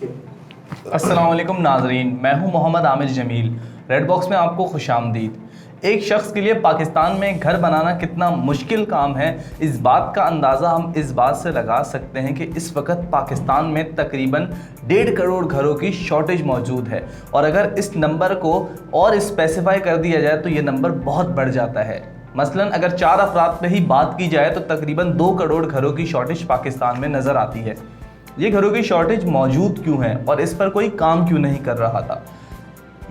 अस्सलाम वालेकुम नाजरीन, मैं हूं मोहम्मद आमिर जमील। रेड बॉक्स में आपको खुशामदीद। एक शख्स के लिए पाकिस्तान में घर बनाना कितना मुश्किल काम है, इस बात का अंदाज़ा हम इस बात से लगा सकते हैं कि इस वक्त पाकिस्तान में तकरीबन 1.5 करोड़ घरों की शॉर्टेज मौजूद है। और अगर इस नंबर को और स्पेसिफाई कर दिया जाए तो ये नंबर बहुत बढ़ जाता है। मसलन अगर 4 अफराद पे ही बात की जाए तो तकरीबन 2 करोड़ घरों की शॉर्टेज पाकिस्तान में नज़र आती है। ये घरों की शॉर्टेज मौजूद क्यों है और इस पर कोई काम क्यों नहीं कर रहा था,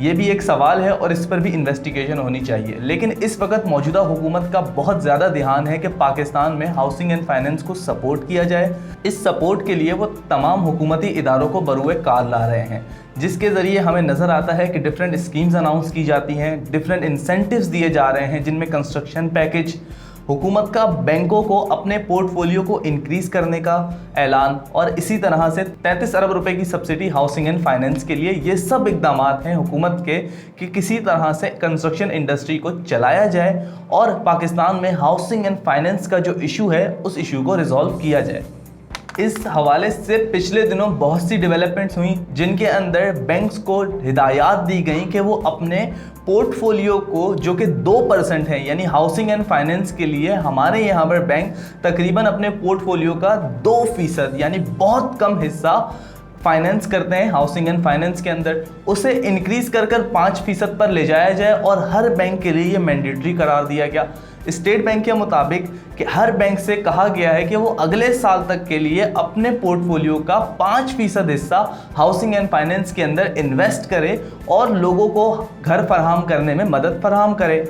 ये भी एक सवाल है और इस पर भी इन्वेस्टिगेशन होनी चाहिए। लेकिन इस वक्त मौजूदा हुकूमत का बहुत ज़्यादा ध्यान है कि पाकिस्तान में हाउसिंग एंड फाइनेंस को सपोर्ट किया जाए। इस सपोर्ट के लिए वो तमाम हुकूमती इदारों को बरूए कार ला रहे हैं, जिसके ज़रिए हमें नज़र आता है कि डिफरेंट स्कीम्स अनाउंस की जाती हैं, डिफरेंट इंसेंटिव्स दिए जा रहे हैं, जिनमें कंस्ट्रक्शन पैकेज, हुकूमत का बैंकों को अपने पोर्टफोलियो को इंक्रीज करने का ऐलान और इसी तरह से 33 अरब रुपए की सब्सिडी हाउसिंग एंड फाइनेंस के लिए। ये सब इकदाम हैं हुकूमत के कि किसी तरह से कंस्ट्रक्शन इंडस्ट्री को चलाया जाए और पाकिस्तान में हाउसिंग एंड फाइनेंस का जो इशू है उस इशू को रिजॉल्व किया जाए। इस हवाले से पिछले दिनों बहुत सी डेवलपमेंट्स हुई जिनके अंदर बैंक्स को हिदायत दी गई कि वो अपने पोर्टफोलियो को, जो कि 2% है, यानी हाउसिंग एंड फाइनेंस के लिए हमारे यहाँ पर बैंक तकरीबन अपने पोर्टफोलियो का 2% यानी बहुत कम हिस्सा फाइनेंस करते हैं हाउसिंग एंड फाइनेंस के अंदर, उसे इंक्रीज कर 5% पर ले जाया जाए और हर बैंक के लिए ये मैंडेटरी करार दिया गया। स्टेट बैंक के मुताबिक कि हर बैंक से कहा गया है कि वो अगले साल तक के लिए अपने पोर्टफोलियो का 5% हिस्सा हाउसिंग एंड फाइनेंस के अंदर इन्वेस्ट करे और लोगों को घर फराहम करने में मदद फराहम करे।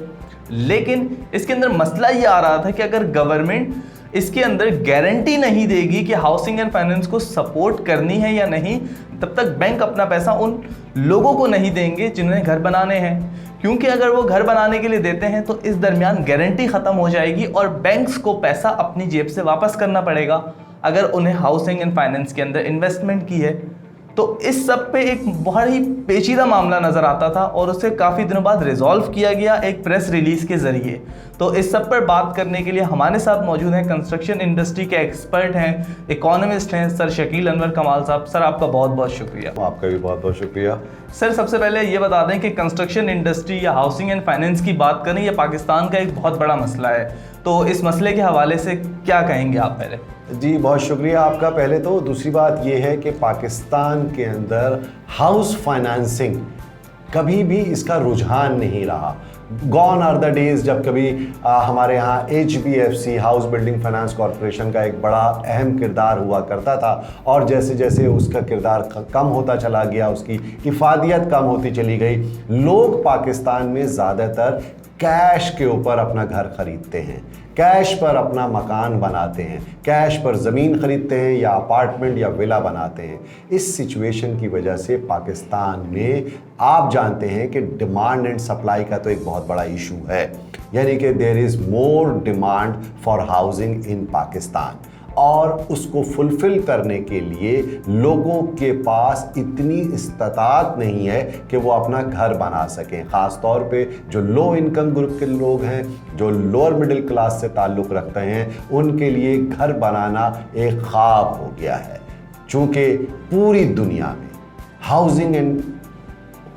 लेकिन इसके अंदर मसला ये आ रहा था कि अगर गवर्नमेंट इसके अंदर गारंटी नहीं देगी कि हाउसिंग एंड फाइनेंस को सपोर्ट करनी है या नहीं, तब तक बैंक अपना पैसा उन लोगों को नहीं देंगे जिन्हें घर बनाने हैं। क्योंकि अगर वो घर बनाने के लिए देते हैं तो इस दरमियान गारंटी ख़त्म हो जाएगी और बैंक्स को पैसा अपनी जेब से वापस करना पड़ेगा अगर उन्हें हाउसिंग एंड फाइनेंस के अंदर इन्वेस्टमेंट की है। तो इस सब पे एक बहुत ही पेचीदा मामला नज़र आता था और उसे काफ़ी दिनों बाद रिजॉल्व किया गया एक प्रेस रिलीज़ के ज़रिए। तो इस सब पर बात करने के लिए हमारे साथ मौजूद हैं कंस्ट्रक्शन इंडस्ट्री के एक्सपर्ट हैं, इकोनॉमिस्ट हैं, सर शकील अनवर कमाल साहब। सर आपका बहुत बहुत शुक्रिया। आपका भी बहुत बहुत शुक्रिया। सर सबसे पहले ये बता दें कि कंस्ट्रक्शन इंडस्ट्री या हाउसिंग एंड फाइनेंस की बात करें, ये पाकिस्तान का एक बहुत बड़ा मसला है, तो इस मसले के हवाले से क्या कहेंगे आप पहले? जी बहुत शुक्रिया आपका पहले तो। दूसरी बात ये है कि पाकिस्तान के अंदर हाउस फाइनेंसिंग कभी भी इसका रुझान नहीं रहा। गॉन आर द डेज जब कभी हमारे यहाँ HBFC house building finance corporation का एक बड़ा अहम किरदार हुआ करता था और जैसे जैसे उसका किरदार कम होता चला गया, उसकी इफादियत कम होती चली गई, लोग पाकिस्तान में ज़्यादातर कैश के ऊपर अपना घर ख़रीदते हैं, कैश पर अपना मकान बनाते हैं, कैश पर ज़मीन ख़रीदते हैं या अपार्टमेंट या विला बनाते हैं। इस सिचुएशन की वजह से पाकिस्तान में आप जानते हैं कि डिमांड एंड सप्लाई का तो एक बहुत बड़ा इशू है, यानी कि there is more demand for housing in Pakistan और उसको फुलफ़िल करने के लिए लोगों के पास इतनी इस्तात नहीं है कि वो अपना घर बना सकें। ख़ास तौर पे जो लो इनकम ग्रुप के लोग हैं, जो लोअर मिडिल क्लास से ताल्लुक़ रखते हैं, उनके लिए घर बनाना एक ख्वाब हो गया है। चूँकि पूरी दुनिया में हाउसिंग एंड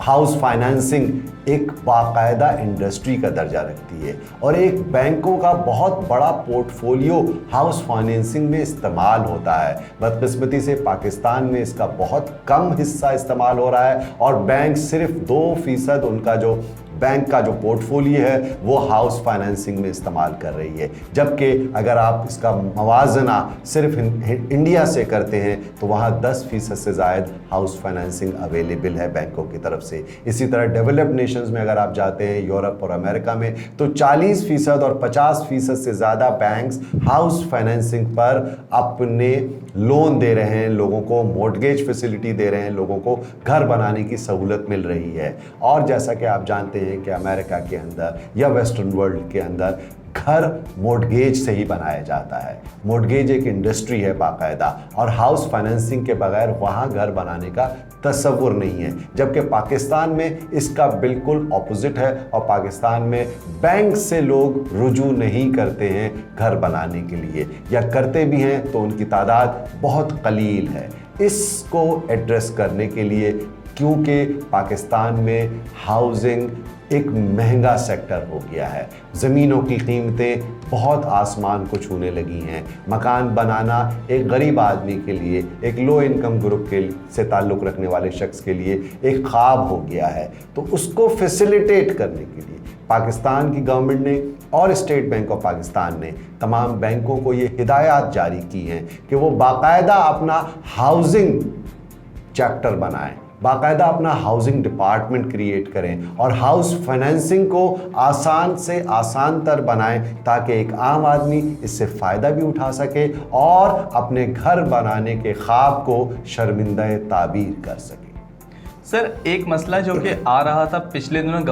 हाउस फाइनेंसिंग एक बाकायदा इंडस्ट्री का दर्जा रखती है और एक बैंकों का बहुत बड़ा पोर्टफोलियो हाउस फाइनेंसिंग में इस्तेमाल होता है। बदकिस्मती से पाकिस्तान में इसका बहुत कम हिस्सा इस्तेमाल हो रहा है और बैंक सिर्फ 2% उनका जो बैंक का जो पोर्टफोलियो है वो हाउस फाइनेंसिंग में इस्तेमाल कर रही है। जबकि अगर आप इसका मवाजना सिर्फ इंडिया से करते हैं तो वहाँ 10% से ज़ायद हाउस फाइनेंसिंग अवेलेबल है बैंकों की तरफ से। इसी तरह डेवलप्ड नेशंस में अगर आप जाते हैं, यूरोप और अमेरिका में, तो 40% और 50% से ज़्यादा बैंक्स हाउस फाइनेंसिंग पर अपने लोन दे रहे हैं, लोगों को मॉर्टगेज फैसिलिटी दे रहे हैं, लोगों को घर बनाने की सहूलत मिल रही है। और जैसा कि आप जानते हैं कि अमेरिका के अंदर या वेस्टर्न वर्ल्ड के अंदर घर मॉर्टगेज से ही बनाया जाता है। मॉर्टगेज एक इंडस्ट्री है बाकायदा और हाउस फाइनेंसिंग के बगैर वहाँ घर बनाने का तसव्वुर नहीं है। जबकि पाकिस्तान में इसका बिल्कुल ऑपोजिट है और पाकिस्तान में बैंक से लोग रुजू नहीं करते हैं घर बनाने के लिए, या करते भी हैं तो उनकी तादाद बहुत कलील है। اس کو ایڈریس کرنے کے لیے، کیونکہ پاکستان میں ہاؤسنگ ایک مہنگا سیکٹر ہو گیا ہے، زمینوں کی قیمتیں بہت آسمان کو چھونے لگی ہیں، مکان بنانا ایک غریب آدمی کے لیے، ایک لو انکم گروپ کے سے تعلق رکھنے والے شخص کے لیے ایک خواب ہو گیا ہے۔ تو اس کو فیسیلیٹیٹ کرنے کے لیے پاکستان کی گورنمنٹ نے اور اسٹیٹ بینک آف پاکستان نے تمام بینکوں کو یہ ہدایات جاری کی ہیں کہ وہ باقاعدہ اپنا ہاؤسنگ چیپٹر بنائیں، باقاعدہ اپنا ہاؤسنگ ڈپارٹمنٹ کریٹ کریں اور ہاؤس فائنینسنگ کو آسان سے آسان تر بنائیں تاکہ ایک عام آدمی اس سے فائدہ بھی اٹھا سکے اور اپنے گھر بنانے کے خواب کو شرمندہ تعبیر کر سکے۔ سر ایک مسئلہ جو کہ آ رہا تھا پچھلے دنوں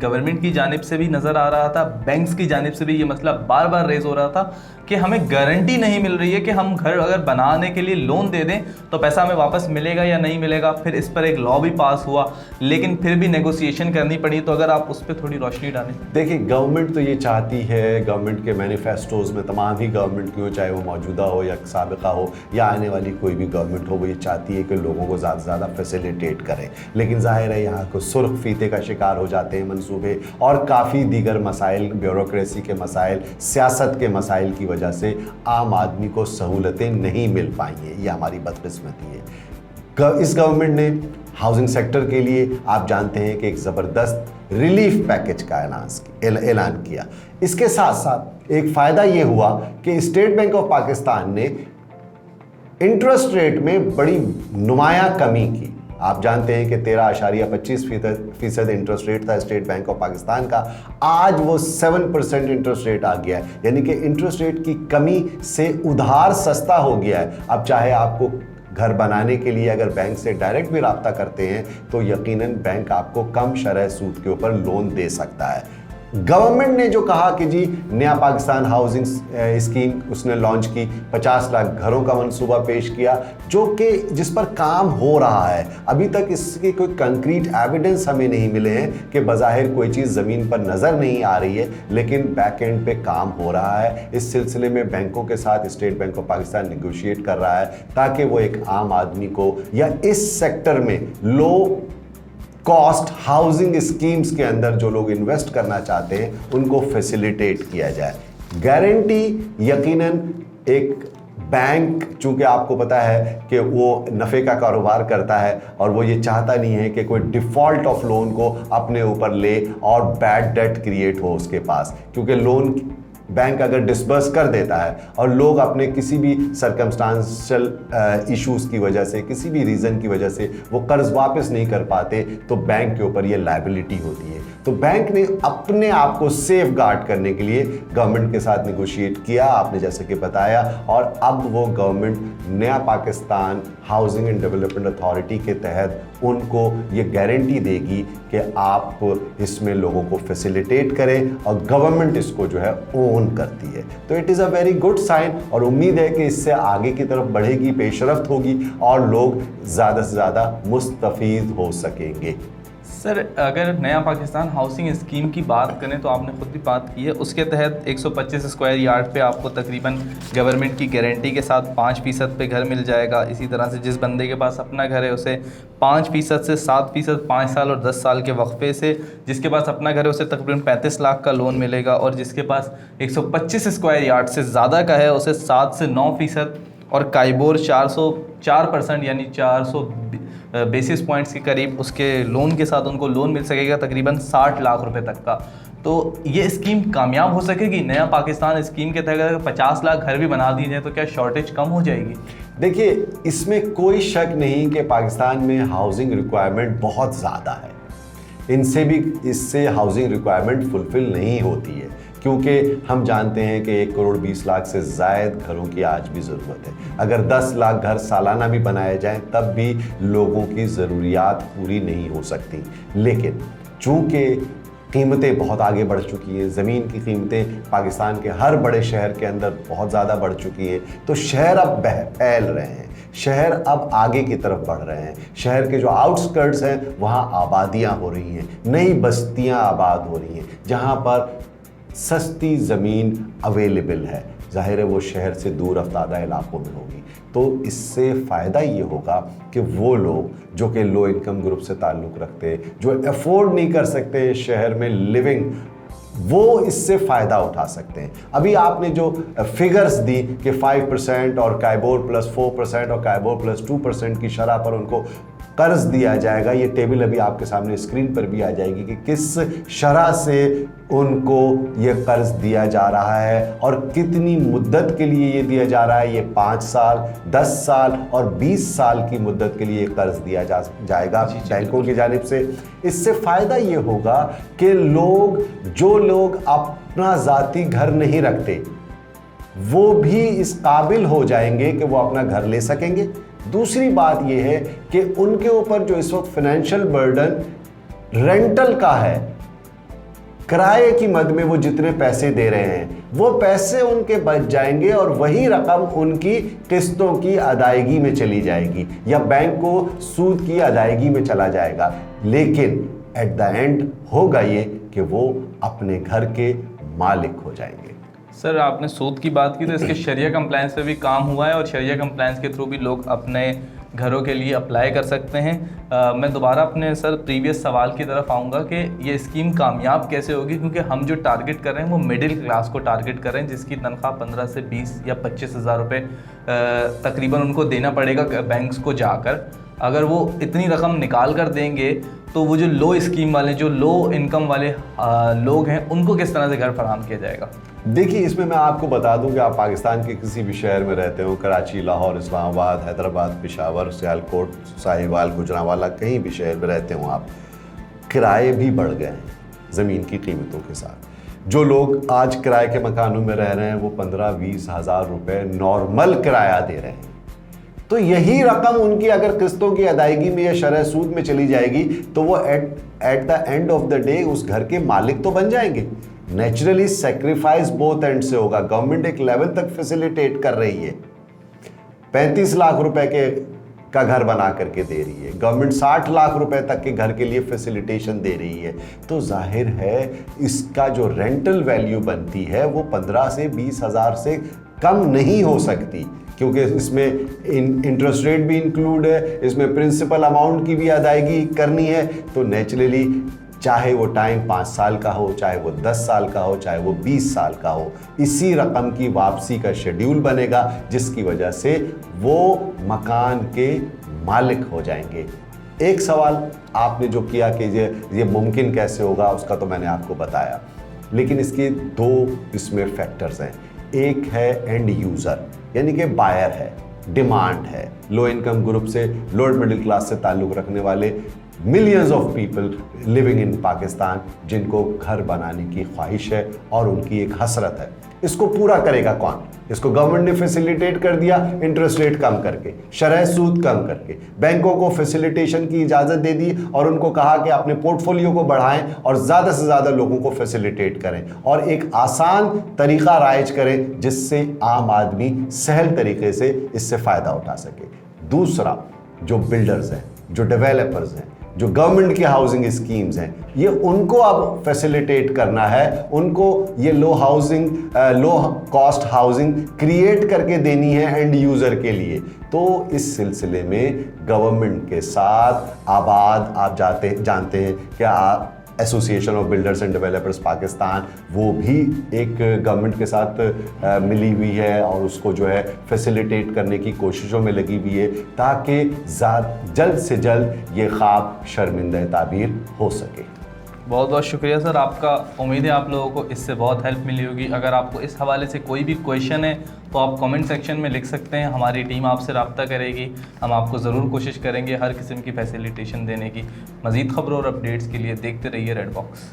گورنمنٹ کی جانب سے بھی نظر آ رہا تھا، بینکس کی جانب سے بھی یہ مسئلہ بار بار ریز ہو رہا تھا کہ ہمیں گارنٹی نہیں مل رہی ہے کہ ہم گھر اگر بنانے کے لیے لون دے دیں تو پیسہ ہمیں واپس ملے گا یا نہیں ملے گا۔ پھر اس پر ایک لا بھی پاس ہوا لیکن پھر بھی نیگوسیشن کرنی پڑی، تو اگر آپ اس پہ تھوڑی روشنی ڈالیں۔ دیکھیں گورنمنٹ تو یہ چاہتی ہے، گورنمنٹ کے مینیفیسٹوز میں تمام ہی گورنمنٹ کی ہو، چاہے وہ موجودہ ہو یا سابقہ ہو یا آنے والی کوئی بھی گورنمنٹ ہو، وہ یہ چاہتی ہے کہ لوگوں کو زیادہ سے زیادہ فیسیلیٹیٹ کرے، لیکن ظاہر ہے یہاں کو سرخ فیتے کا شکار ہو جاتے ہیں منصوبے اور کافی دیگر مسائل، بیوروکریسی کے مسائل، سیاست کے مسائل کی وجہ سے عام آدمی کو سہولتیں نہیں مل پائیں ہیں۔ یہ ہماری بدقسمتی ہے۔ اس گورنمنٹ نے ہاؤسنگ سیکٹر کے لیے آپ جانتے ہیں کہ ایک زبردست ریلیف پیکج کا اعلان کیا۔ اس کے ساتھ ساتھ ایک فائدہ یہ ہوا کہ اسٹیٹ بینک آف پاکستان نے انٹرسٹ ریٹ میں بڑی نمایاں کمی کی۔ آپ جانتے ہیں کہ 13.25% انٹرسٹ ریٹ تھا اسٹیٹ بینک آف پاکستان کا، آج وہ 7% انٹرسٹ ریٹ آ گیا ہے، یعنی کہ انٹرسٹ ریٹ کی کمی سے ادھار سستا ہو گیا ہے۔ اب چاہے آپ کو گھر بنانے کے لیے اگر بینک سے ڈائریکٹ بھی رابطہ کرتے ہیں تو یقیناً بینک آپ کو کم شرح سود کے اوپر لون دے سکتا ہے۔ گورنمنٹ نے جو کہا کہ جی نیا پاکستان ہاؤسنگ اسکیم اس نے لانچ کی، 50 لاکھ گھروں کا منصوبہ پیش کیا جو کہ جس پر کام ہو رہا ہے۔ ابھی تک اس کی کوئی کنکریٹ ایویڈنس ہمیں نہیں ملے ہیں کہ بظاہر کوئی چیز زمین پر نظر نہیں آ رہی ہے، لیکن بیک اینڈ پہ کام ہو رہا ہے۔ اس سلسلے میں بینکوں کے ساتھ state bank of Pakistan negotiate کر رہا ہے تاکہ وہ ایک عام آدمی کو یا اس سیکٹر میں لو کاسٹ ہاؤسنگ اسکیمز کے اندر جو لوگ انویسٹ کرنا چاہتے ہیں ان کو فیسیلیٹیٹ کیا جائے۔ گارنٹی یقیناً ایک بینک، چونکہ آپ کو پتا ہے کہ وہ نفع کا کاروبار کرتا ہے اور وہ یہ چاہتا نہیں ہے کہ کوئی ڈیفالٹ آف لون کو اپنے اوپر لے اور بیڈ ڈیٹ کریٹ ہو اس کے پاس، کیونکہ لون بینک اگر ڈسبرس کر دیتا ہے اور لوگ اپنے کسی بھی سرکمسٹانشل ایشوز کی وجہ سے، کسی بھی ریزن کی وجہ سے وہ قرض واپس نہیں کر پاتے تو بینک کے اوپر یہ لائبلٹی ہوتی ہے۔ تو بینک نے اپنے آپ کو سیف گارڈ کرنے کے لیے گورنمنٹ کے ساتھ نیگوشیٹ کیا، آپ نے جیسے کہ بتایا، اور اب وہ گورنمنٹ نیا Pakistan housing and development authority کے تحت ان کو یہ گارنٹی دے گی کہ آپ اس میں لوگوں کو فیسیلیٹیٹ کریں اور گورنمنٹ اس کو جو ہے اون کرتی ہے۔ تو it is a very good sign اور امید ہے کہ اس سے آگے کی طرف بڑھے گی، پیش رفت ہوگی اور لوگ زیادہ سے زیادہ مستفید ہو سکیں گے۔ سر اگر نیا پاکستان ہاؤسنگ اسکیم کی بات کریں تو آپ نے خود بھی بات کی ہے، اس کے تحت 125 اسکوائر یارڈ پہ آپ کو تقریباً گورنمنٹ کی گارنٹی کے ساتھ 5% پہ گھر مل جائے گا۔ اسی طرح سے جس بندے کے پاس اپنا گھر ہے اسے 5% سے 7%، 5 سال اور 10 سال کے وقفے سے، جس کے پاس اپنا گھر ہے اسے تقریباً 35 لاکھ کا لون ملے گا، اور جس کے پاس 125 اسکوائر یارڈ سے زیادہ کا ہے اسے 7 سے 9%، اور کائبور 4% یعنی 400 بیسس پوائنٹس کے قریب اس کے لون کے ساتھ ان کو لون مل سکے گا تقریباً 60 لاکھ روپے تک کا۔ تو یہ اسکیم کامیاب ہو سکے گی؟ نیا پاکستان اسکیم کے تحت اگر 50 لاکھ گھر بھی بنا دیے جائیں تو کیا شارٹیج کم ہو جائے گی؟ دیکھیے اس میں کوئی شک نہیں کہ پاکستان میں ہاؤسنگ ریکوائرمنٹ بہت زیادہ ہے، اس سے ہاؤسنگ ریکوائرمنٹ فلفل نہیں ہوتی ہے، کیونکہ ہم جانتے ہیں کہ 1 کروڑ 20 لاکھ سے زائد گھروں کی آج بھی ضرورت ہے۔ اگر 10 لاکھ گھر سالانہ بھی بنائے جائیں تب بھی لوگوں کی ضروریات پوری نہیں ہو سکتی، لیکن چونکہ قیمتیں بہت آگے بڑھ چکی ہیں، زمین کی قیمتیں پاکستان کے ہر بڑے شہر کے اندر بہت زیادہ بڑھ چکی ہیں، تو شہر اب پھیل رہے ہیں، شہر اب آگے کی طرف بڑھ رہے ہیں، شہر کے جو آؤٹ سکرٹس ہیں وہاں آبادیاں ہو رہی ہیں، نئی بستیاں آباد ہو رہی ہیں جہاں پر سستی زمین اویلیبل ہے۔ ज़ाहिर है वो शहर से दूर अफ्तादा इलाकों में होगी। तो इससे फ़ायदा ये होगा कि वो लोग जो कि लो इनकम ग्रुप से ताल्लुक़ रखते हैं, जो अफोर्ड नहीं कर सकते शहर में लिविंग, वो इससे फ़ायदा उठा सकते हैं। अभी आपने जो फिगर्स दी कि 5% और काइबोर प्लस 4% और काइबोर प्लस 2% की शरह पर उनको कर्ज दिया जाएगा, ये टेबल अभी आपके सामने स्क्रीन पर भी आ जाएगी कि किस शरह से उनको ये कर्ज दिया जा रहा है और कितनी मुद्दत के लिए ये दिया जा रहा है। ये 5 साल, 10 साल और 20 साल की मुद्दत के लिए कर्ज दिया जाएगा बैंकों की जानिब से। इससे फ़ायदा ये होगा कि जो लोग अपना ज़ाती घर नहीं रखते वो भी इस काबिल हो जाएंगे कि वो अपना घर ले सकेंगे। दूसरी बात यह है कि उनके ऊपर जो इस वक्त फाइनेंशियल बर्डन रेंटल का है, किराए की मद में वो जितने पैसे दे रहे हैं वो पैसे उनके बच जाएंगे और वही रकम उनकी किस्तों की अदायगी में चली जाएगी या बैंक को सूद की अदायगी में चला जाएगा। लेकिन एट द एंड होगा ये कि वो अपने घर के मालिक हो जाएंगे। सर आपने सूद की बात की तो इसके शरिया कंप्लायंस पे भी काम हुआ है और शरिया कंप्लायंस के थ्रू भी लोग अपने घरों के लिए अप्लाई कर सकते हैं। मैं दोबारा अपने सर प्रीवियस सवाल की तरफ आऊँगा कि ये स्कीम कामयाब कैसे होगी, क्योंकि हम जो टारगेट कर रहे हैं वो मिडिल क्लास को टारगेट कर रहे हैं जिसकी तनख्वाह 15 से 20 या 25 हज़ार रुपये तकरीबन उनको देना पड़ेगा बैंक्स को जाकर। अगर वो इतनी रकम निकाल कर देंगे तो वो जो लो स्कीम वाले, जो लो इनकम वाले लोग हैं, उनको किस तरह से घर फराहम किया जाएगा? देखिए, इसमें मैं आपको बता दूं कि आप पाकिस्तान के किसी भी शहर में रहते हो, कराची, लाहौर, इस्लामाबाद, हैदराबाद, पेशावर, सियालकोट, साहिवाल, गुजरांवाला, कहीं भी शहर में रहते हो आप, किराए भी बढ़ गए हैं ज़मीन की कीमतों के साथ। जो लोग आज किराए के मकानों में रह रहे हैं वो 15-20 हज़ार रुपये नॉर्मल किराया दे रहे हैं। तो यही रकम उनकी अगर किस्तों की अदायगी में या शरह सूद में चली जाएगी तो वो at the end of the day उस घर के मालिक तो बन जाएंगे। नेचुरली सेक्रीफाइस बोथ एंड से होगा। गवर्नमेंट एक लेवल तक फैसिलिटेट कर रही है, 35 लाख रुपए का घर बना करके दे रही है, गवर्नमेंट 60 लाख रुपए तक के घर के लिए फैसिलिटेशन दे रही है। तो जाहिर है इसका जो रेंटल वैल्यू बनती है वो 15 से 20 हज़ार से कम नहीं हो सकती, क्योंकि इसमें इंटरेस्ट रेट भी इंक्लूड है, इसमें प्रिंसिपल अमाउंट की भी अदायगी करनी है। तो नेचुरली चाहे वो टाइम 5 साल का हो, चाहे वो 10 साल का हो, चाहे वो 20 साल का हो, इसी रकम की वापसी का शेड्यूल बनेगा जिसकी वजह से वो मकान के मालिक हो जाएंगे। एक सवाल आपने जो किया कि ये मुमकिन कैसे होगा, उसका तो मैंने आपको बताया, लेकिन इसके 2 इसमें फैक्टर्स हैं। एक है एंड यूज़र, यानी कि बायर है, डिमांड है, लो इनकम ग्रुप से, लोअर मिडिल क्लास से ताल्लुक़ रखने वाले millions of people living in Pakistan जिनको घर बनाने की ख्वाहिश है और उनकी एक हसरत है। इसको पूरा करेगा कौन? इसको गवर्नमेंट ने फैसिलिटेट कर दिया इंटरेस्ट रेट कम करके, शरह सूद कम करके, बैंकों को फैसिलिटेशन की इजाज़त दे दी और उनको कहा कि अपने पोर्टफोलियो को बढ़ाएं और ज़्यादा से ज़्यादा लोगों को फैसिलिटेट करें और एक आसान तरीक़ा राइज करें जिससे आम आदमी सहल तरीके से इससे फ़ायदा उठा सके। दूसरा, जो बिल्डर्स हैं, जो डेवलपर्स हैं, जो गवर्नमेंट की हाउसिंग स्कीम्स हैं, ये उनको अब फैसिलिटेट करना है, उनको ये लो कॉस्ट हाउसिंग क्रिएट करके देनी है एंड यूज़र के लिए। तो इस सिलसिले में गवर्नमेंट के साथ आबाद, आप जानते हैं कि association of builders and developers Pakistan, वो भी एक गवर्नमेंट के साथ मिली हुई है और उसको जो है फैसिलिटेट करने की कोशिशों में लगी हुई है ताकि जल्द से जल्द ये ख्वाब शर्मिंदा ताबीर हो सके। बहुत बहुत शुक्रिया सर आपका। उम्मीद है आप लोगों को इससे बहुत हेल्प मिली होगी। अगर आपको इस हवाले से कोई भी क्वेश्चन है तो आप कमेंट सेक्शन में लिख सकते हैं, हमारी टीम आपसे रब्ता करेगी। हम आपको ज़रूर कोशिश करेंगे हर किस्म की फैसिलिटेशन देने की। मज़ीद खबरों और अपडेट्स के लिए देखते रहिए रेड बॉक्स।